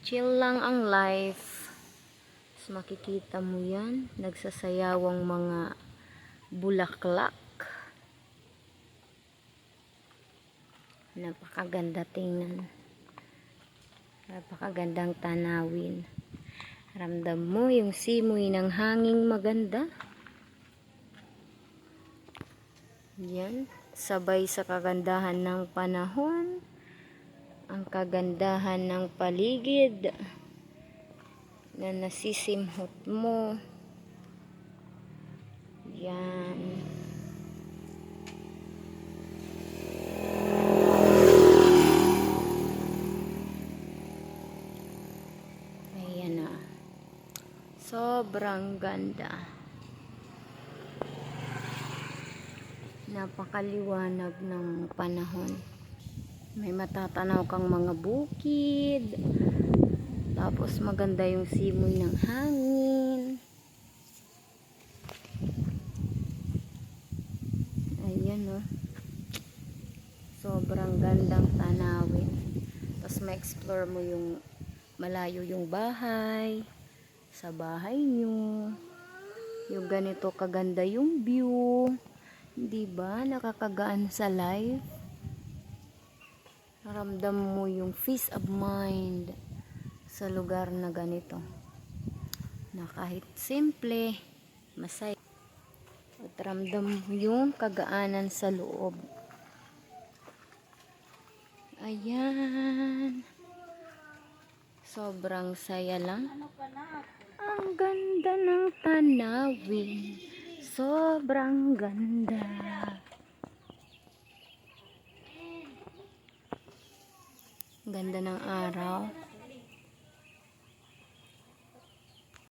Chill lang ang life. Mas makikita mo yan. Nagsasayawang mga bulaklak. Napakaganda tingnan. Napakagandang tanawin. Ramdam mo yung simoy ng hanging maganda. Yan. Sabay sa kagandahan ng panahon. Ang kagandahan ng paligid na nasisimhot mo. Yan. Ayan na. Sobrang ganda. Napakaliwanag ng panahon. May matatanaw kang mga bukid. Tapos maganda yung simoy ng hangin. Ayan o. Sobrang gandang tanawin. Tapos ma-explore mo yung malayo yung bahay. Sa bahay nyo. Yung ganito kaganda yung view. Diba? Nakakagaan sa life. Naramdam mo yung peace of mind sa lugar na ganito. Na kahit simple, masaya. At ramdam mo yung kagaanan sa loob. Ayan. Sobrang saya lang. Ang ganda ng tanawin. Sobrang ganda. Ganda ng araw.